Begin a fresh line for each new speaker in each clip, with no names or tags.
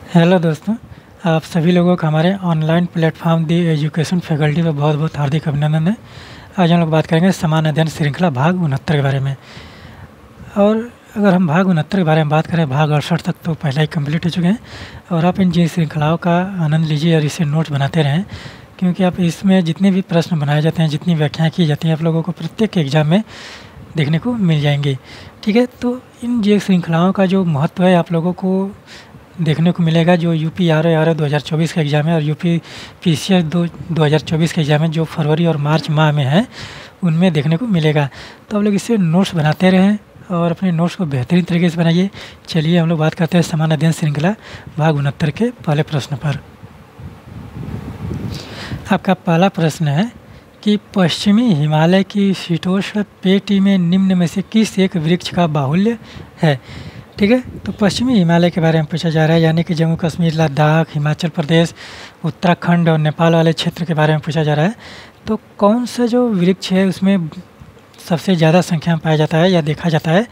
Hello दोस्तों, आप सभी लोगों का हमारे ऑनलाइन प्लेटफॉर्म दी एजुकेशन फैकल्टी में बहुत बहुत हार्दिक अभिनंदन है। आज हम लोग बात करेंगे समान अध्ययन श्रृंखला भाग 69 के बारे में। और अगर हम भाग 69 के बारे में बात करें, भाग 68 तक तो पहले ही कंप्लीट हो चुके हैं। और आप इन श्रृंखलाओं का आनंद लीजिए और इसे नोट्स बनाते रहें, क्योंकि आप इसमें जितने भी प्रश्न बनाए जाते हैं, जितनी व्याख्याएँ की जाती हैं, आप लोगों को प्रत्येक एग्जाम में देखने को मिल जाएंगी। ठीक है, तो इन श्रृंखलाओं का जो महत्व है आप लोगों को देखने को मिलेगा। जो यूपी आर 2024 का एग्ज़ाम है और यूपी पीसीएस 2024 का एग्ज़ाम है, जो फरवरी और मार्च माह में है, उनमें देखने को मिलेगा। तो आप लोग इससे नोट्स बनाते रहें और अपने नोट्स को बेहतरीन तरीके से बनाइए। चलिए हम लोग बात करते हैं समान अध्ययन श्रृंखला भाग 69 के पहले प्रश्न पर। आपका पहला प्रश्न है कि पश्चिमी हिमालय की शीतोष्ण पेटी में निम्न में से किस एक वृक्ष का बाहुल्य है। ठीक है, तो पश्चिमी हिमालय के बारे में पूछा जा रहा है, यानी कि जम्मू कश्मीर, लद्दाख, हिमाचल प्रदेश, उत्तराखंड और नेपाल वाले क्षेत्र के बारे में पूछा जा रहा है। तो कौन सा जो वृक्ष है उसमें सबसे ज़्यादा संख्या में पाया जाता है या देखा जाता है,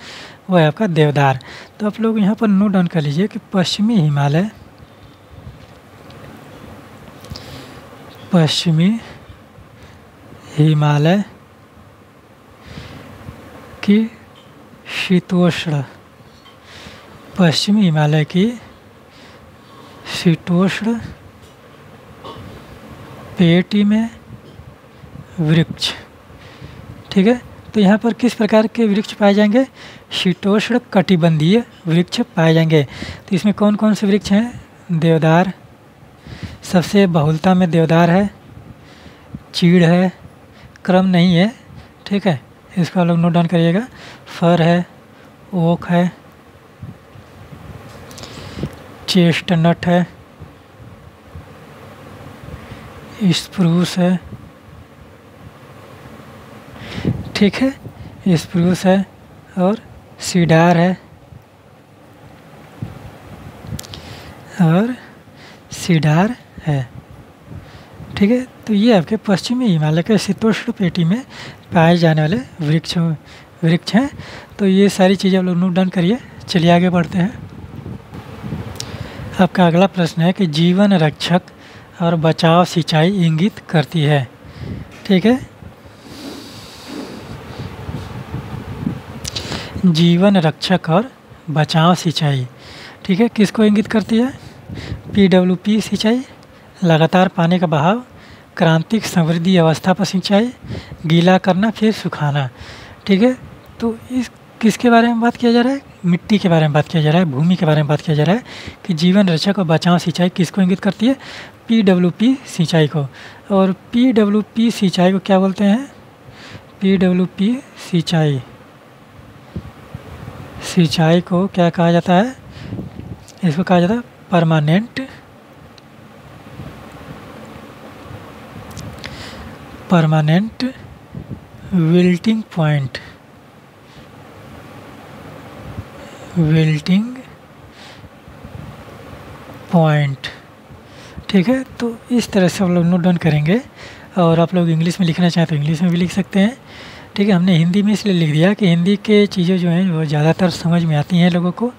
वो है आपका देवदार। तो आप लोग यहाँ पर नोट डाउन कर लीजिए कि पश्चिमी हिमालय की शीतोष्ण पश्चिमी हिमालय की शीतोष्ण पेटी में वृक्ष। ठीक है, तो यहाँ पर किस प्रकार के वृक्ष पाए जाएंगे? शीतोष्ण कटिबंधीय वृक्ष पाए जाएंगे। तो इसमें कौन कौन से वृक्ष हैं? देवदार, सबसे बहुलता में देवदार है, चीड़ है, क्रम नहीं है। ठीक है, इसको आप लोग नोट डाउन करिएगा। फर है, ओक है, चेस्टनट है, स्प्रूस है। ठीक है, स्प्रूस है और सीडार है ठीक है, तो ये आपके पश्चिमी हिमालय के शीतोष्ण पेटी में पाए जाने वाले वृक्ष हैं। तो ये सारी चीज़ें आप लोग नोट डाउन करिए। चलिए आगे बढ़ते हैं। आपका अगला प्रश्न है कि जीवन रक्षक और बचाव सिंचाई इंगित करती है। ठीक है, जीवन रक्षक और बचाव सिंचाई, ठीक है, किसको इंगित करती है? पीडब्ल्यूपी सिंचाई, लगातार पानी का बहाव, क्रांतिक समृद्धि अवस्था पर सिंचाई, गीला करना फिर सुखाना। ठीक है, तो इस किसके बारे में बात किया जा रहा है? मिट्टी के बारे में बात किया जा रहा है, भूमि के बारे में बात किया जा रहा है कि जीवन रक्षक और बचाव सिंचाई किसको इंगित करती है? पीडब्ल्यूपी सिंचाई को। और पीडब्ल्यूपी सिंचाई को क्या बोलते हैं? पीडब्ल्यूपी सिंचाई को क्या कहा जाता है? इसको कहा जाता है परमानेंट विल्टिंग पॉइंट। ठीक है, तो इस तरह से हम लोग नोट डाउन करेंगे। और आप लोग इंग्लिश में लिखना चाहें तो इंग्लिश में भी लिख सकते हैं। ठीक है, हमने हिंदी में इसलिए लिख दिया कि हिंदी के चीज़ें जो हैं वो ज़्यादातर समझ में आती हैं लोगों को,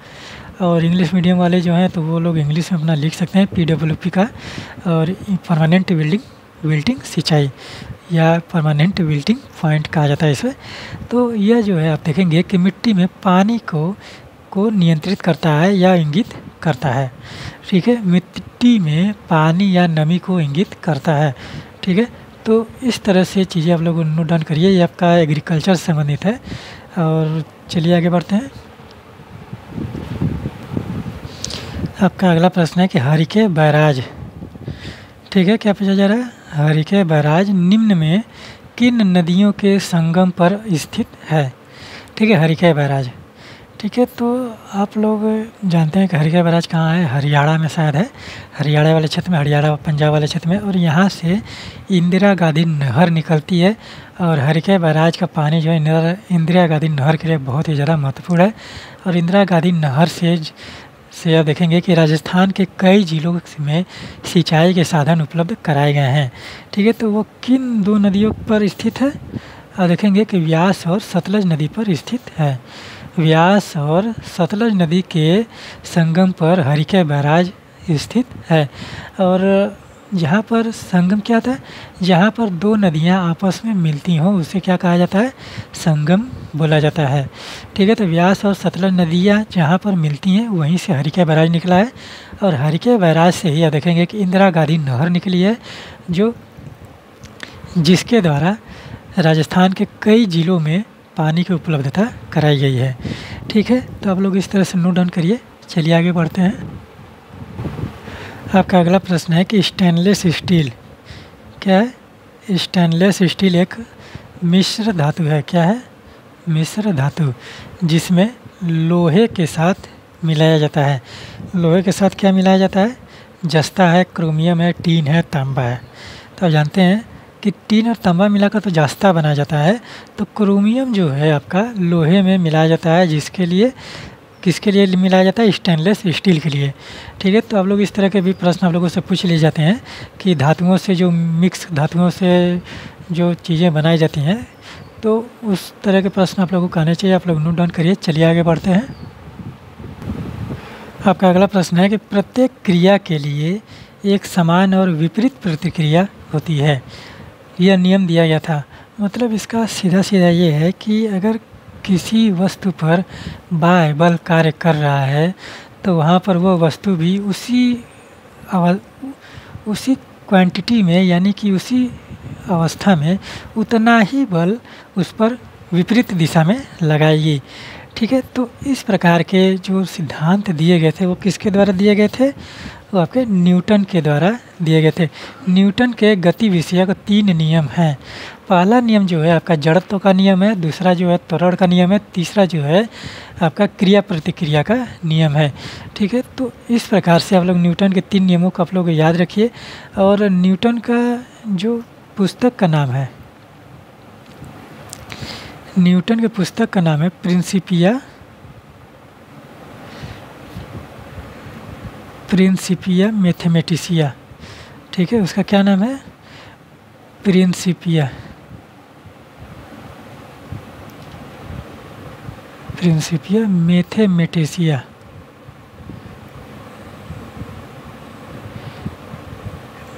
और इंग्लिश मीडियम वाले जो हैं तो वो लोग इंग्लिश में अपना लिख सकते हैं पीडब्ल्यूपी का। और परमानेंट विल्टिंग सिंचाई या परमानेंट विल्टिंग पॉइंट कहा जाता है इसे। तो यह जो है आप देखेंगे कि मिट्टी में पानी को नियंत्रित करता है या इंगित करता है। ठीक है, मिट्टी में पानी या नमी को इंगित करता है। ठीक है, तो इस तरह से चीज़ें आप लोग नोट डाउन करिए। ये आपका एग्रीकल्चर से संबंधित है। और चलिए आगे बढ़ते हैं। आपका अगला प्रश्न है कि हरिके बैराज। ठीक है, क्या पूछा जा रहा है? हरिके बैराज निम्न में किन नदियों के संगम पर स्थित है? ठीक है, हरिके बैराज। ठीक है, तो आप लोग जानते हैं कि हरिके बैराज कहाँ है? हरियाणा में शायद है, हरियाणा वाले क्षेत्र में, हरियाणा पंजाब वाले क्षेत्र में। और यहाँ से इंदिरा गांधी नहर निकलती है। और हरिके बैराज का पानी जो है इंदिरा गांधी नहर के लिए बहुत ही ज़्यादा महत्वपूर्ण है। और इंदिरा गांधी नहर से आप देखेंगे कि राजस्थान के कई जिलों में सिंचाई के साधन उपलब्ध कराए गए हैं। ठीक है, तो वो किन दो नदियों पर स्थित है? और देखेंगे कि व्यास और सतलज नदी पर स्थित है। व्यास और सतलज नदी के संगम पर हरिके बैराज स्थित है। और जहाँ पर संगम क्या था, जहाँ पर दो नदियाँ आपस में मिलती हों उसे क्या कहा जाता है, संगम बोला जाता है। ठीक है, तो व्यास और सतलज नदियाँ जहाँ पर मिलती हैं वहीं से हरिके बैराज निकला है, और हरिके बैराज से ही आप देखेंगे कि इंदिरा गांधी नहर निकली है, जो जिसके द्वारा राजस्थान के कई ज़िलों में पानी की उपलब्धता कराई गई है। ठीक है, तो आप लोग इस तरह से नोट डाउन करिए। चलिए आगे बढ़ते हैं। आपका अगला प्रश्न है कि स्टेनलेस स्टील क्या है। स्टेनलेस स्टील एक मिश्र धातु है। क्या है, मिश्र धातु, जिसमें लोहे के साथ मिलाया जाता है। लोहे के साथ क्या मिलाया जाता है, जस्ता है, क्रोमियम है, टीन है, तांबा है। तो आप जानते हैं कि टीन और तांबा मिलाकर तो जस्ता बनाया जाता है, तो क्रोमियम जो है आपका लोहे में मिलाया जाता है, जिसके लिए किसके लिए मिलाया जाता है, स्टेनलेस स्टील के लिए। ठीक है, तो आप लोग इस तरह के भी प्रश्न आप लोगों से पूछ लिए जाते हैं कि धातुओं से जो मिक्स धातुओं से जो चीज़ें बनाई जाती हैं, तो उस तरह के प्रश्न आप लोगों को आने चाहिए। आप लोग नोट डाउन करिए। चलिए आगे बढ़ते हैं। आपका अगला प्रश्न है कि प्रत्येक क्रिया के लिए एक समान और विपरीत प्रतिक्रिया होती है, यह नियम दिया गया था। मतलब इसका सीधा सीधा ये है कि अगर किसी वस्तु पर बाह्य बल कार्य कर रहा है तो वहाँ पर वो वस्तु भी उसी क्वांटिटी में, यानी कि उसी अवस्था में उतना ही बल उस पर विपरीत दिशा में लगाएगी। ठीक है, तो इस प्रकार के जो सिद्धांत दिए गए थे वो किसके द्वारा दिए गए थे, वो आपके न्यूटन के द्वारा दिए गए थे। न्यूटन के गति विषयक 3 नियम हैं। पहला नियम जो है आपका जड़त्व का नियम है, दूसरा जो है त्वरण का नियम है, तीसरा जो है आपका क्रिया प्रतिक्रिया का नियम है। ठीक है, तो इस प्रकार से आप लोग न्यूटन के 3 नियमों को आप लोग याद रखिए। और न्यूटन का जो पुस्तक का नाम है, न्यूटन के पुस्तक का नाम है प्रिंसिपिया मैथमेटिसिया। ठीक है, उसका क्या नाम है, प्रिंसिपिया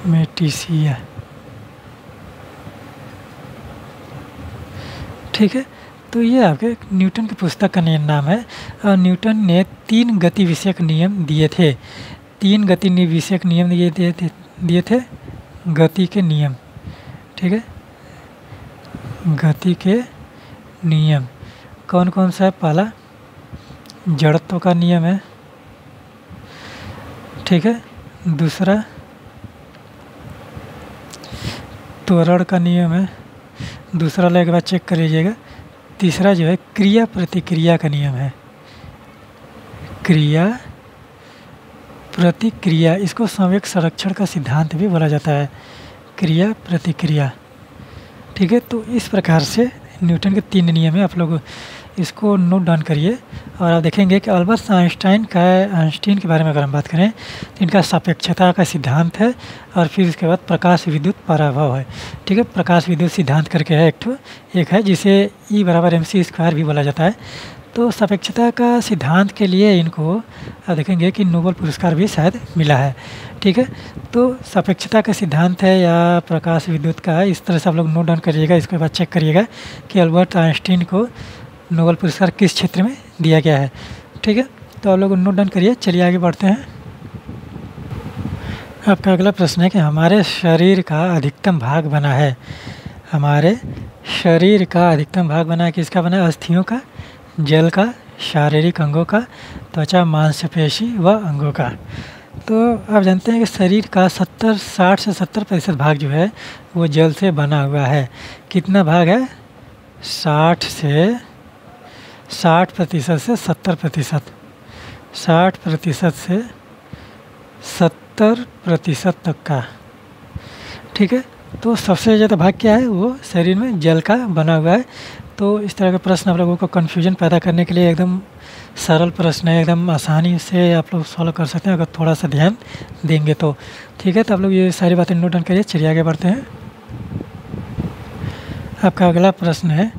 मैथमेटिसिया। ठीक है, तो ये आपके न्यूटन की पुस्तक का नाम है। और न्यूटन ने 3 गति विषयक नियम दिए थे। 3 गति विषयक नियम दिए थे गति के नियम। ठीक है, गति के नियम कौन कौन सा है, पहला जड़त्व का नियम है। ठीक है, दूसरा त्वरण का नियम है, दूसरा वाला एक बार चेक कर लीजिएगा। तीसरा जो है क्रिया प्रतिक्रिया का नियम है। क्रिया प्रतिक्रिया, इसको संवेग संरक्षण का सिद्धांत भी बोला जाता है, क्रिया प्रतिक्रिया। ठीक है, तो इस प्रकार से न्यूटन के 3 नियम है। आप लोग इसको नोट डाउन करिए। और आप देखेंगे कि अल्बर्ट आइंस्टाइन के बारे में अगर हम बात करें तो इनका सापेक्षता का सिद्धांत है, और फिर उसके बाद प्रकाश विद्युत पराभव है। ठीक है, प्रकाश विद्युत सिद्धांत करके है एक है, जिसे E = mc² भी बोला जाता है। तो सापेक्षता का सिद्धांत के लिए इनको आप देखेंगे कि नोबेल पुरस्कार भी शायद मिला है। ठीक है, तो सापेक्षता का सिद्धांत है या प्रकाश विद्युत का है, इस तरह से आप लोग नोट डाउन करिएगा। इसके बाद चेक करिएगा कि अल्बर्ट आइंस्टीन को नोबेल पुरस्कार किस क्षेत्र में दिया गया है। ठीक है, तो आप लोग नोट डाउन करिए। चलिए आगे बढ़ते हैं। आपका अगला प्रश्न है कि हमारे शरीर का अधिकतम भाग बना है। हमारे शरीर का अधिकतम भाग बना है, किसका बना है, अस्थियों का, जल का, शारीरिक अंगों का, त्वचा, मांसपेशी व अंगों का। तो आप जानते हैं कि शरीर का 60 से 70% भाग जो है वो जल से बना हुआ है। कितना भाग है, 60% से 70%, 60% से 70% तक का। ठीक है, तो सबसे ज़्यादा भाग क्या है, वो शरीर में जल का बना हुआ है। तो इस तरह के प्रश्न आप लोगों को कन्फ्यूजन पैदा करने के लिए एकदम सरल प्रश्न है, एकदम आसानी से आप लोग सॉल्व कर सकते हैं अगर थोड़ा सा ध्यान देंगे तो। ठीक है, तो आप लोग ये सारी बातें नोट डाउन करिए। चलिए आगे बढ़ते हैं। आपका अगला प्रश्न है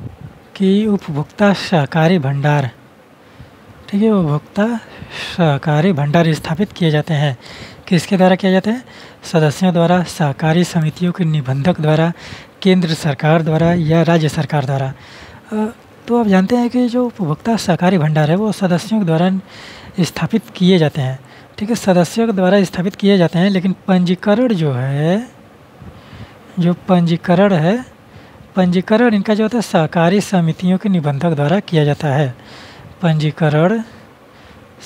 कि उपभोक्ता सहकारी भंडार, ठीक है, उपभोक्ता सहकारी भंडार स्थापित किए जाते हैं। किसके द्वारा किया जाता है? सदस्यों द्वारा, सहकारी समितियों के निबंधक द्वारा, केंद्र सरकार द्वारा या राज्य सरकार द्वारा। तो आप जानते हैं कि जो उपभोक्ता सहकारी भंडार है वो सदस्यों के द्वारा स्थापित किए जाते हैं। ठीक है, सदस्यों के द्वारा स्थापित किए जाते हैं, लेकिन पंजीकरण जो है, जो पंजीकरण है, पंजीकरण इनका जो होता है सहकारी समितियों के निबंधक द्वारा किया जाता है। पंजीकरण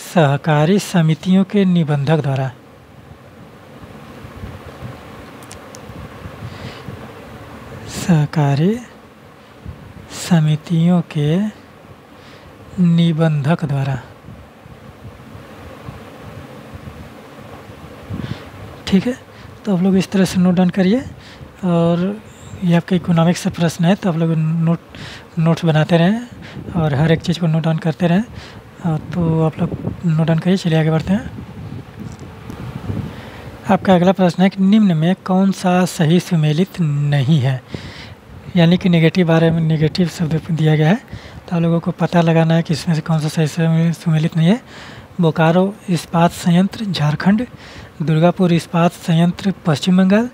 सहकारी समितियों के निबंधक द्वारा। सहकारी समितियों के निबंधक द्वारा। ठीक है, तो आप लोग इस तरह से नोट डाउन करिए। और ये आपका इकोनॉमिक्स से प्रश्न है, तो आप लोग नोट्स बनाते रहें और हर एक चीज़ को नोट डाउन करते रहें। तो आप लोग नोट डाउन करिए। चलिए आगे बढ़ते हैं। आपका अगला प्रश्न है कि निम्न में कौन सा सही सुमेलित नहीं है, यानी कि नेगेटिव बारे में नेगेटिव शब्द दिया गया है, तो आप लोगों को पता लगाना है कि इसमें से कौन सा सही सुमेलित नहीं है। बोकारो इस्पात संयंत्र झारखंड, दुर्गापुर इस्पात संयंत्र पश्चिम बंगाल,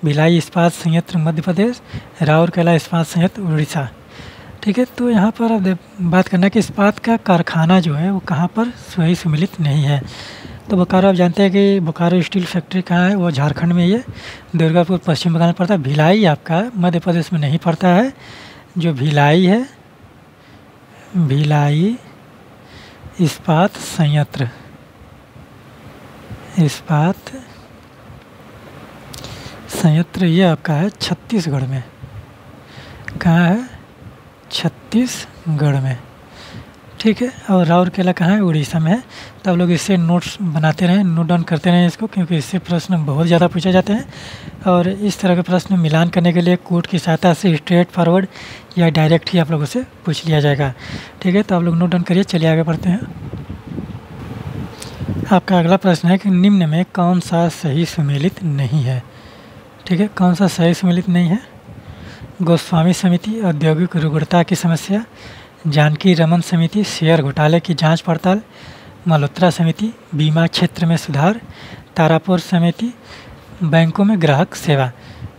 भिलाई इस्पात संयंत्र मध्य प्रदेश, राउरकेला इस्पात संयंत्र उड़ीसा। ठीक है, तो यहाँ पर अब बात करना है कि इस्पात का कारखाना जो है वो कहाँ पर सही सुमेलित नहीं है। तो बोकारो आप जानते हैं कि बोकारो स्टील फैक्ट्री कहाँ है, वो झारखंड में ही है। दुर्गापुर पश्चिम बंगाल में पड़ता है। भिलाई आपका मध्य प्रदेश में नहीं पड़ता है। जो भिलाई है, भिलाई इस्पात संयंत्र, इस्पात संयंत्र ये आपका है छत्तीसगढ़ में। कहाँ है? छत्तीसगढ़ में। ठीक है, और राउरकेला कहाँ है? उड़ीसा में है। तो आप लोग इससे नोट्स बनाते रहें, नोट डाउन करते रहें इसको, क्योंकि इससे प्रश्न बहुत ज़्यादा पूछे जाते हैं। और इस तरह के प्रश्न मिलान करने के लिए कोड की सहायता से स्ट्रेट फॉरवर्ड या डायरेक्ट ही आप लोगों से पूछ लिया जाएगा। ठीक है, तो आप लोग नोट डाउन करिए। चलिए आगे बढ़ते हैं। आपका अगला प्रश्न है कि निम्न में कौन सा सही सुमेलित नहीं है। ठीक है, कौन सा सही सुमेलित नहीं है? गोस्वामी समिति औद्योगिक रुग्णता की समस्या, जानकी रमन समिति शेयर घोटाले की जांच पड़ताल, मल्होत्रा समिति बीमा क्षेत्र में सुधार, तारापुर समिति बैंकों में ग्राहक सेवा।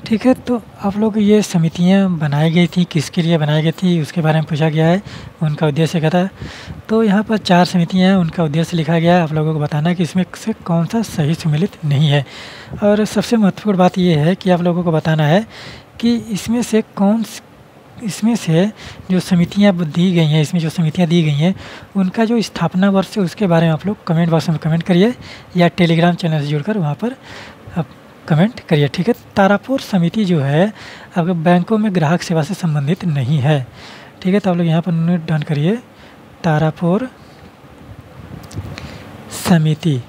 ठीक है, तो आप लोग ये समितियां बनाई गई थी, किसके लिए बनाई गई थी उसके बारे में पूछा गया है, उनका उद्देश्य क्या था। तो यहाँ पर 4 समितियां हैं, उनका उद्देश्य लिखा गया है। आप लोगों को बताना है कि इसमें से कौन सा सही सुमेलित नहीं है। और सबसे महत्वपूर्ण बात ये है कि आप लोगों को बताना है कि इसमें से जो समितियां दी गई हैं, इसमें जो समितियां दी गई हैं उनका जो स्थापना वर्ष है उसके बारे में आप लोग कमेंट बॉक्स में कमेंट करिए या टेलीग्राम चैनल से जुड़कर वहाँ पर आप कमेंट करिए। ठीक है, तारापुर समिति जो है आपके बैंकों में ग्राहक सेवा से संबंधित नहीं है। ठीक है, तो आप लोग यहाँ पर नोट डाउन करिए तारापुर समिति।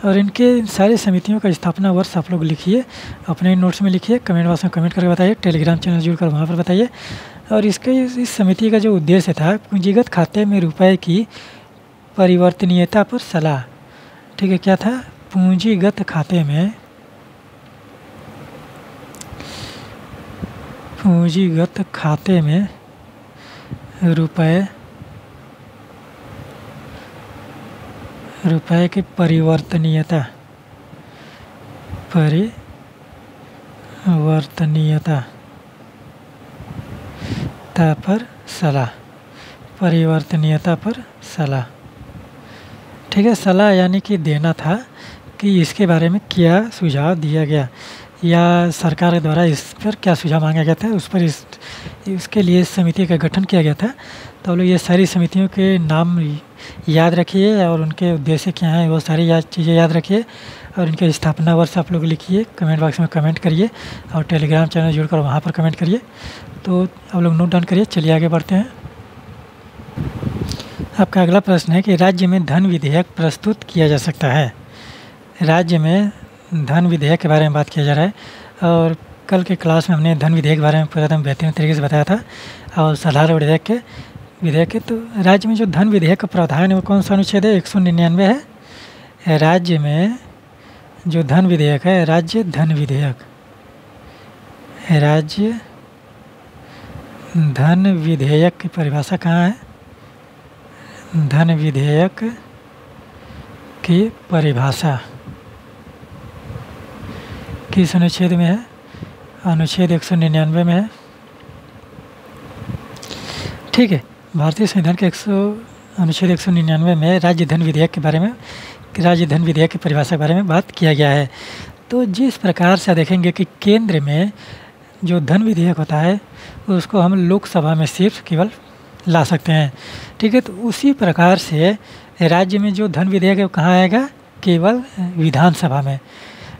और इनके सारी समितियों का स्थापना वर्ष आप लोग लिखिए, अपने नोट्स में लिखिए, कमेंट बॉक्स में कमेंट करके बताइए, टेलीग्राम चैनल जुड़कर वहाँ पर बताइए। और इसके इस समिति का जो उद्देश्य था, पूंजीगत खाते में रुपए की परिवर्तनीयता पर सलाह। ठीक है, क्या था? पूंजीगत खाते में रुपए की परिवर्तनीयता पर सलाह, परिवर्तनीयता पर सलाह। ठीक है, सलाह यानी कि देना था कि इसके बारे में क्या सुझाव दिया गया या सरकार द्वारा इस पर क्या सुझाव मांगा गया था, उस पर इसके लिए इस समिति का गठन किया गया था। तो आप लोग ये सारी समितियों के नाम याद रखिए और उनके उद्देश्य क्या हैं वो सारी चीज़ें याद रखिए और इनके स्थापना वर्ष आप लोग लिखिए, कमेंट बॉक्स में कमेंट करिए और टेलीग्राम चैनल जुड़कर वहाँ पर कमेंट करिए। तो आप लोग नोट डाउन करिए। चलिए आगे बढ़ते हैं। आपका अगला प्रश्न है कि राज्य में धन विधेयक प्रस्तुत किया जा सकता है। राज्य में धन विधेयक के बारे में बात किया जा रहा है और कल के क्लास में हमने धन विधेयक के बारे में पूरा एकदम बेहतरीन तरीके से बताया था और साधारण विधेयक के। तो राज्य में जो धन विधेयक का प्रावधान है वो कौन सा अनुच्छेद है? 199 है। राज्य में जो धन विधेयक है, राज्य धन विधेयक की परिभाषा कहाँ है? धन विधेयक की परिभाषा किस अनुच्छेद में है? अनुच्छेद 199 में है। ठीक है, भारतीय संविधान के अनुच्छेद 199 में राज्य धन विधेयक के बारे में, राज्य धन विधेयक की परिभाषा के बारे में बात किया गया है। तो जिस प्रकार से देखेंगे कि केंद्र में जो धन विधेयक होता है उसको हम लोकसभा में सिर्फ केवल ला सकते हैं। ठीक है, तो उसी प्रकार से राज्य में जो धन विधेयक है वो कहाँ आएगा? केवल विधानसभा में।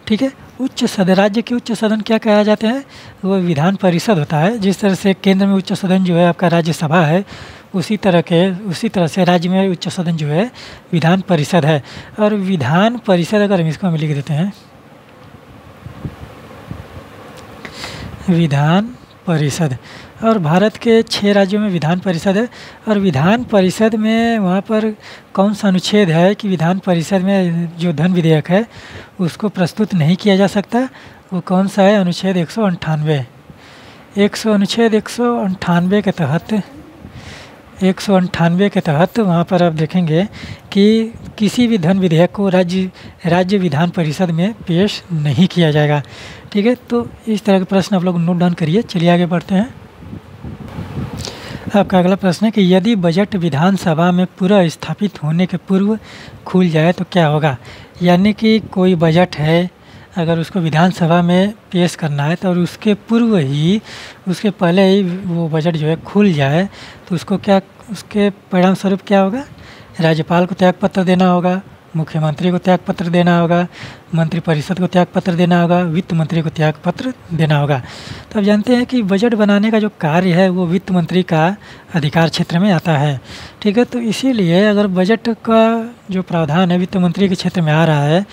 ठीक है, उच्च सदन, राज्य के उच्च सदन क्या कहा जाते हैं? वो विधान परिषद होता है। जिस तरह से केंद्र में उच्च सदन जो है आपका राज्यसभा है, उसी तरह से राज्य में उच्च सदन जो है विधान परिषद है। और विधान परिषद अगर हम इसको हम लिख देते हैं विधान परिषद, और भारत के 6 राज्यों में विधान परिषद है। और विधान परिषद में वहाँ पर कौन सा अनुच्छेद है कि विधान परिषद में जो धन विधेयक है उसको प्रस्तुत नहीं किया जा सकता? वो कौन सा है? अनुच्छेद 198। अनुच्छेद 198 के तहत 198 के तहत वहाँ पर आप देखेंगे कि किसी भी धन विधेयक को राज्य विधान परिषद में पेश नहीं किया जाएगा। ठीक है, तो इस तरह के प्रश्न आप लोग नोट डाउन करिए। चलिए आगे बढ़ते हैं। आपका अगला प्रश्न है कि यदि बजट विधानसभा में पूरा स्थापित होने के पूर्व खुल जाए तो क्या होगा? यानी कि कोई बजट है, अगर उसको विधानसभा में पेश करना है तो और उसके पूर्व ही, उसके पहले ही वो बजट जो है खुल जाए तो उसके परिणाम स्वरूप क्या होगा? राज्यपाल को त्यागपत्र देना होगा, मुख्यमंत्री को त्यागपत्र देना होगा, मंत्रिपरिषद को त्यागपत्र देना होगा, वित्त मंत्री को त्यागपत्र देना होगा। तो आप जानते हैं कि बजट बनाने का जो कार्य है वो वित्त मंत्री का अधिकार क्षेत्र में आता है। ठीक है, तो इसीलिए अगर बजट का जो प्रावधान है वित्त मंत्री के क्षेत्र में आ रहा है,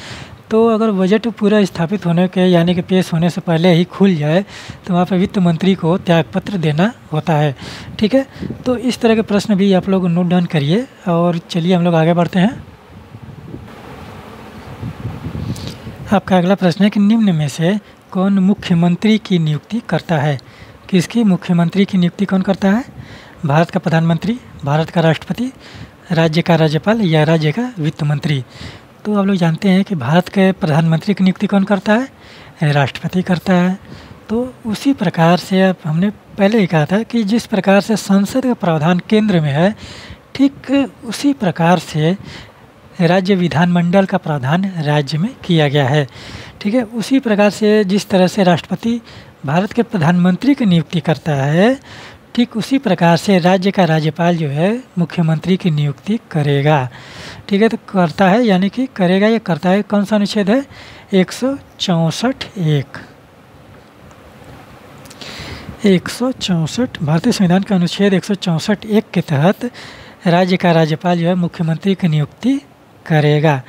तो अगर बजट पूरा स्थापित होने के यानी कि पेश होने से पहले ही खुल जाए तो वहाँ पर वित्त मंत्री को त्यागपत्र देना होता है। ठीक है, तो इस तरह के प्रश्न भी आप लोग नोट डाउन करिए। और चलिए हम लोग आगे बढ़ते हैं। आपका अगला प्रश्न है कि निम्न में से कौन मुख्यमंत्री की नियुक्ति करता है? किसकी मुख्यमंत्री की नियुक्ति कौन करता है? भारत का प्रधानमंत्री, भारत का राष्ट्रपति, राज्य का राज्यपाल या राज्य का वित्त मंत्री? तो आप लोग जानते हैं कि भारत के प्रधानमंत्री की नियुक्ति कौन करता है? राष्ट्रपति करता है। तो उसी प्रकार से अब हमने पहले ही कहा था कि जिस प्रकार से संसद का प्रावधान केंद्र में है, ठीक उसी प्रकार से राज्य विधानमंडल का प्रावधान राज्य में किया गया है। ठीक है, उसी प्रकार से जिस तरह से राष्ट्रपति भारत के प्रधानमंत्री की नियुक्ति करता है, ठीक उसी प्रकार से राज्य का राज्यपाल जो है मुख्यमंत्री की नियुक्ति करेगा। ठीक है, तो करता है यानी कि करेगा या करता है, कौन सा अनुच्छेद है? 164(1). 164 भारतीय संविधान का अनुच्छेद 164(1) के तहत राज्य का राज्यपाल जो है मुख्यमंत्री की नियुक्ति करेगा।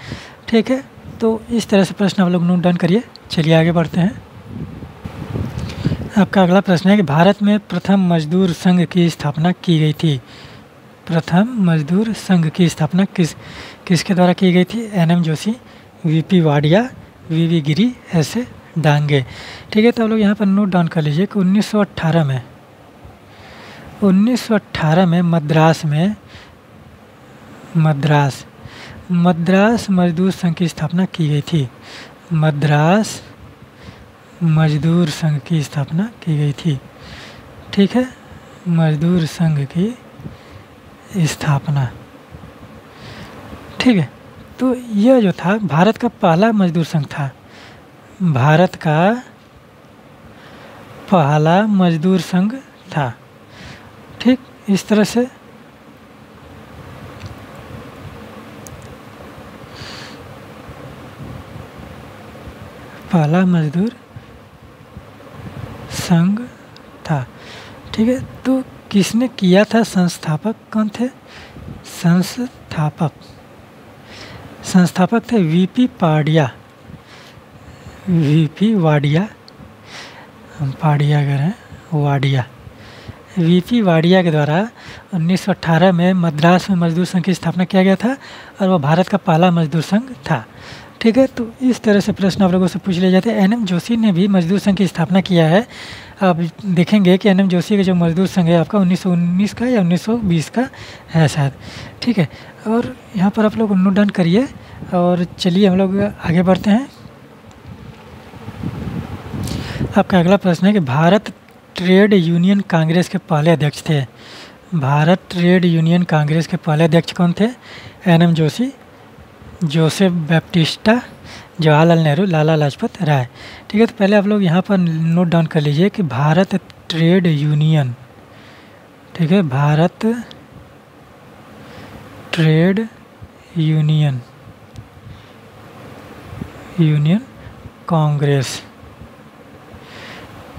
ठीक है, तो इस तरह से प्रश्न आप लोग नोट डाउन करिए। चलिए आगे बढ़ते हैं। आपका अगला प्रश्न है कि भारत में प्रथम मजदूर संघ की स्थापना की गई थी। प्रथम मजदूर संघ की स्थापना किसके द्वारा की गई थी? एन.एम. जोशी, वी.पी. वाडिया, वी.वी. गिरी, ऐसे डांगे। ठीक है, तो आप लोग यहाँ पर नोट डाउन कर लीजिए कि 1918 में मद्रास मजदूर संघ की स्थापना की गई थी। मद्रास मजदूर संघ की स्थापना की गई थी। ठीक है, मजदूर संघ की स्थापना। ठीक है, तो यह जो था भारत का पहला मजदूर संघ था। भारत का पहला मजदूर संघ था। ठीक, इस तरह से पहला मजदूर संघ था। ठीक है, तो किसने किया था? संस्थापक कौन थे? संस्थापक थे वी.पी. वाडिया, हम पाडिया कह रहे हैं, वाडिया। वी.पी. वाडिया के द्वारा 1918 में मद्रास में मजदूर संघ की स्थापना किया गया था और वह भारत का पहला मजदूर संघ था। ठीक है, तो इस तरह से प्रश्न आप लोगों से पूछ लिए जाते हैं। एन.एम. जोशी ने भी मजदूर संघ की स्थापना किया है। आप देखेंगे कि एन.एम. जोशी का जो मजदूर संघ है आपका 1919 का या 1920 का है शायद। ठीक है, और यहाँ पर आप लोग नोट डाउन करिए और चलिए हम लोग आगे बढ़ते हैं। आपका अगला प्रश्न है कि भारत ट्रेड यूनियन कांग्रेस के पहले अध्यक्ष थे। भारत ट्रेड यूनियन कांग्रेस के पहले अध्यक्ष कौन थे? एन.एम. Joshi, Joseph Baptista, Jawaharlal Nehru, Lala Lajpat Rai. ठीक है, तो पहले आप लोग यहाँ पर नोट डाउन कर लीजिए कि भारत ट्रेड यूनियन, ठीक है, भारत ट्रेड यूनियन कांग्रेस।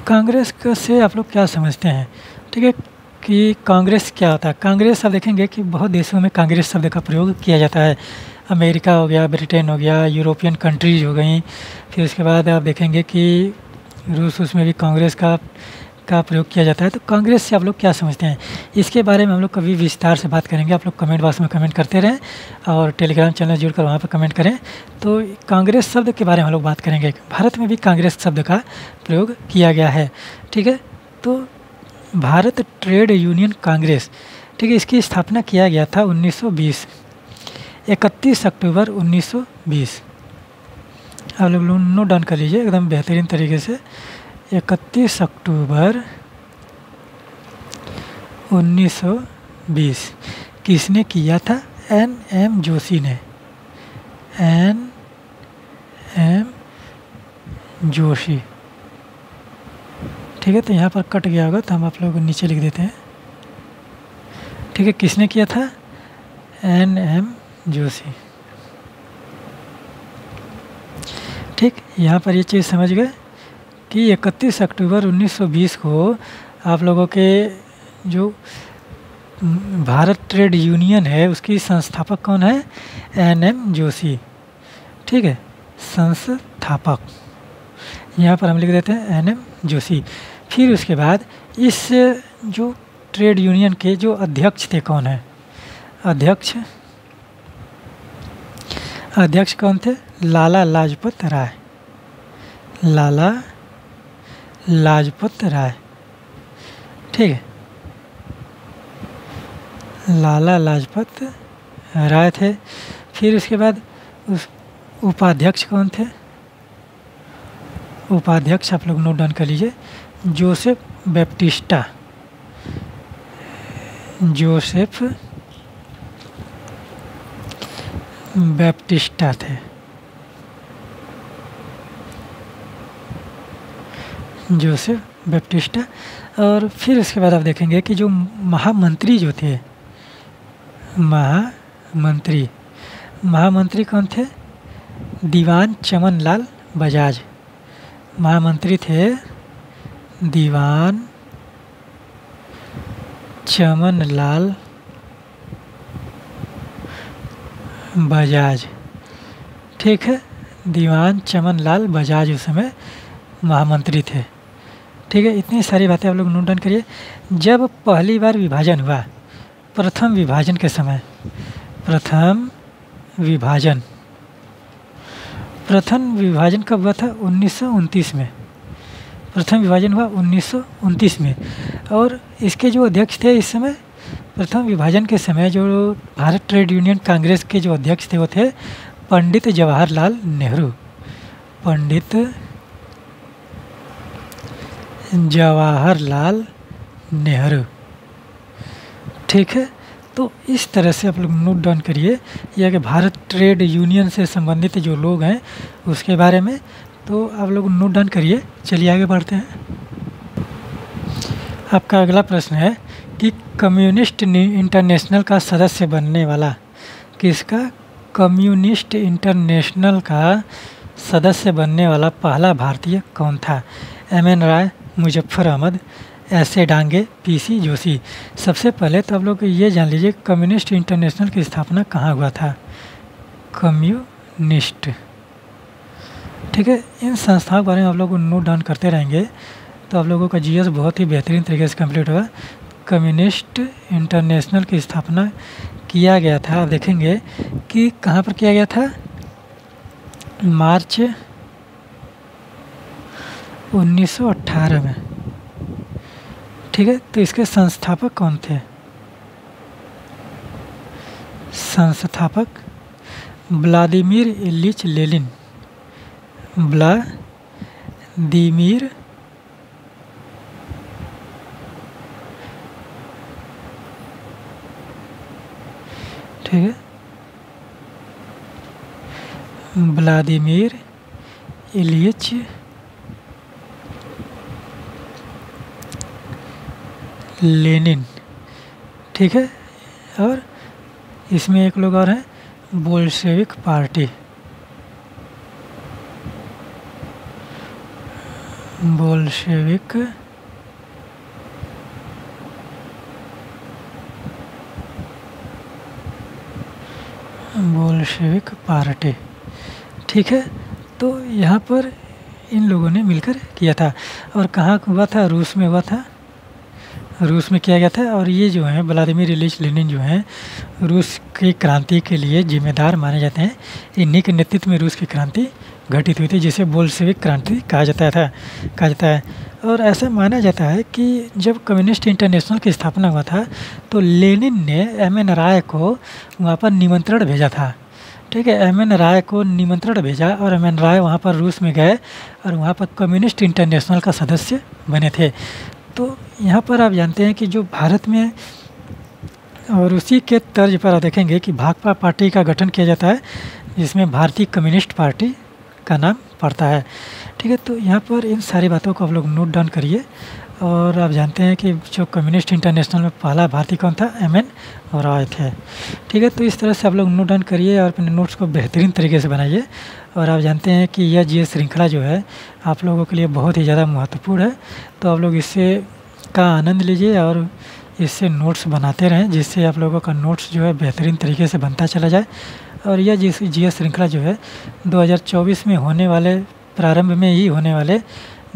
कांग्रेस से आप लोग क्या समझते हैं? ठीक है, कि कांग्रेस क्या होता है? कांग्रेस आप देखेंगे कि बहुत देशों में कांग्रेस शब्द का प्रयोग किया जाता है। अमेरिका हो गया, ब्रिटेन हो गया, यूरोपियन कंट्रीज हो गई, फिर उसके बाद आप देखेंगे कि रूस, उसमें भी कांग्रेस का प्रयोग किया जाता है। तो कांग्रेस से आप लोग क्या समझते हैं? इसके बारे में हम लोग कभी विस्तार से बात करेंगे। आप लोग कमेंट बॉक्स में कमेंट करते रहें और टेलीग्राम चैनल जुड़कर वहाँ पर कमेंट करें। तो कांग्रेस शब्द के बारे में हम लोग बात करेंगे। भारत में भी कांग्रेस शब्द का प्रयोग किया गया है। ठीक है, तो भारत ट्रेड यूनियन कांग्रेस, ठीक है, इसकी स्थापना किया गया था 1920, 31 अक्टूबर 1920। आप लोग नोट डाउन कर लीजिए एकदम बेहतरीन तरीके से। 31 अक्टूबर 1920 किसने किया था? एन.एम. जोशी ने। एन.एम. जोशी। ठीक है, तो यहाँ पर कट गया होगा तो हम आप लोगों को नीचे लिख देते हैं। ठीक है, किसने किया था? एन.एम. जोशी। ठीक, यहाँ पर ये चीज़ समझ गए कि 31 अक्टूबर 1920 को आप लोगों के जो भारत ट्रेड यूनियन है उसकी संस्थापक कौन है? एन.एम. जोशी। ठीक है, संस्थापक, यहाँ पर हम लिख देते हैं एन.एम. जोशी। फिर उसके बाद इस जो ट्रेड यूनियन के जो अध्यक्ष थे कौन है? अध्यक्ष कौन थे? लाला लाजपत राय। लाला लाजपत राय। ठीक है, लाला लाजपत राय थे। फिर उसके बाद उस उपाध्यक्ष कौन थे? उपाध्यक्ष आप लोग नोट डाउन कर लीजिए, जोसेफ बैप्टिस्टा। जोसेफ बैप्टिस्टा थे। Joseph Baptista. और फिर उसके बाद आप देखेंगे कि जो महामंत्री जो थे, महामंत्री कौन थे? दीवान चमन लाल बजाज। महामंत्री थे दीवान चमन लाल बजाज। ठीक है, दीवान चमन लाल बजाज उस समय महामंत्री थे। ठीक है, इतनी सारी बातें आप लोग नोट डाउन करिए। जब पहली बार विभाजन हुआ, प्रथम विभाजन के समय, प्रथम विभाजन कब हुआ था? 1929 में। प्रथम विभाजन हुआ 1929 में। और इसके जो अध्यक्ष थे इस समय, प्रथम विभाजन के समय जो भारत ट्रेड यूनियन कांग्रेस के जो अध्यक्ष थे वो थे पंडित जवाहरलाल नेहरू। पंडित जवाहरलाल नेहरू। ठीक है, तो इस तरह से आप लोग नोट डाउन करिए यह कि भारत ट्रेड यूनियन से संबंधित जो लोग हैं उसके बारे में। तो आप लोग नोट डाउन करिए। चलिए आगे बढ़ते हैं। आपका अगला प्रश्न है कि कम्युनिस्ट इंटरनेशनल का सदस्य बनने वाला, किसका? कम्युनिस्ट इंटरनेशनल का सदस्य बनने वाला पहला भारतीय कौन था? एम.एन. राय, मुजफ्फर अहमद, ऐसे डांगे, पी.सी. जोशी। सबसे पहले तो आप लोग ये जान लीजिए कम्युनिस्ट इंटरनेशनल की स्थापना कहाँ हुआ था? कम्युनिस्ट। ठीक है, इन संस्थाओं के बारे में आप लोग नोट डाउन करते रहेंगे तो आप लोगों का जीएस बहुत ही बेहतरीन तरीके से कंप्लीट होगा। कम्युनिस्ट इंटरनेशनल की स्थापना किया गया था, आप देखेंगे कि कहाँ पर किया गया था? मार्च 1918 में। ठीक है, तो इसके संस्थापक कौन थे? संस्थापक व्लादिमीर इलिच लेनिन। व्लादिमीर ठीक है, व्लादिमीर इलियच लेनिन। ठीक है, और इसमें एक लोग और हैं, बोल्शेविक पार्टी, बोल्शेविक पार्टी। ठीक है, तो यहाँ पर इन लोगों ने मिलकर किया था, और कहाँ हुआ था? रूस में हुआ था, रूस में किया गया था। और ये जो हैं व्लादिमीर इलिच लेनिन जो हैं रूस की क्रांति के लिए जिम्मेदार माने जाते हैं। इन्हीं के नेतृत्व में रूस की क्रांति घटित हुई थी, जिसे बोल्शेविक क्रांति कहा जाता है। और ऐसा माना जाता है कि जब कम्युनिस्ट इंटरनेशनल की स्थापना हुआ था तो लेनिन ने एम.एन. राय को वहाँ पर निमंत्रण भेजा था। ठीक है, एम.एन. राय को निमंत्रण भेजा और एम.एन. राय वहाँ पर रूस में गए और वहाँ पर कम्युनिस्ट इंटरनेशनल का सदस्य बने थे। तो यहाँ पर आप जानते हैं कि जो भारत में, और उसी के तर्ज पर आप देखेंगे कि भाकपा पार्टी का गठन किया जाता है, जिसमें भारतीय कम्युनिस्ट पार्टी का नाम पड़ता है। ठीक है, तो यहाँ पर इन सारी बातों को आप लोग नोट डाउन करिए। और आप जानते हैं कि जो कम्युनिस्ट इंटरनेशनल में पहला भारतीय कौन था? एम.एन. राय थे। ठीक है, तो इस तरह से आप लोग नोट डाउन करिए और अपने नोट्स को बेहतरीन तरीके से बनाइए। और आप जानते हैं कि यह जी श्रृंखला जो है आप लोगों के लिए बहुत ही ज़्यादा महत्वपूर्ण है, तो आप लोग इससे का आनंद लीजिए और इससे नोट्स बनाते रहें, जिससे आप लोगों का नोट्स जो है बेहतरीन तरीके से बनता चला जाए। और यह जी श्रृंखला जो है 2024 में होने वाले, प्रारंभ में ही होने वाले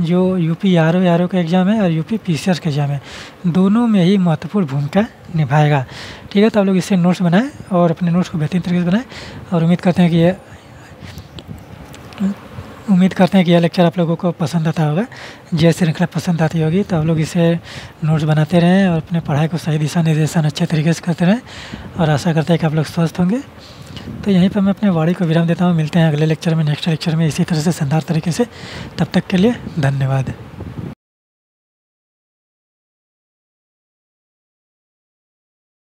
जो यूपी आर.ओ. का एग्ज़ाम है और यूपी पी.सी.आर. का एग्ज़ाम है, दोनों में ही महत्वपूर्ण भूमिका निभाएगा। ठीक है, तो आप लोग इससे नोट्स बनाएं और अपने नोट्स को बेहतरीन तरीके से बनाएं। और उम्मीद करते हैं कि यह लेक्चर आप लोगों को पसंद आता होगा। जय श्रृंखला पसंद आती होगी तो आप लोग इसे नोट्स बनाते रहें और अपने पढ़ाई को सही दिशा निर्देशन अच्छे तरीके से करते रहें। और आशा करते हैं कि आप लोग स्वस्थ होंगे। तो यहीं पर मैं अपने वाणी को विराम देता हूँ। मिलते हैं अगले लेक्चर में, नेक्स्ट लेक्चर में इसी तरह से शानदार तरीके से। तब तक के लिए धन्यवाद।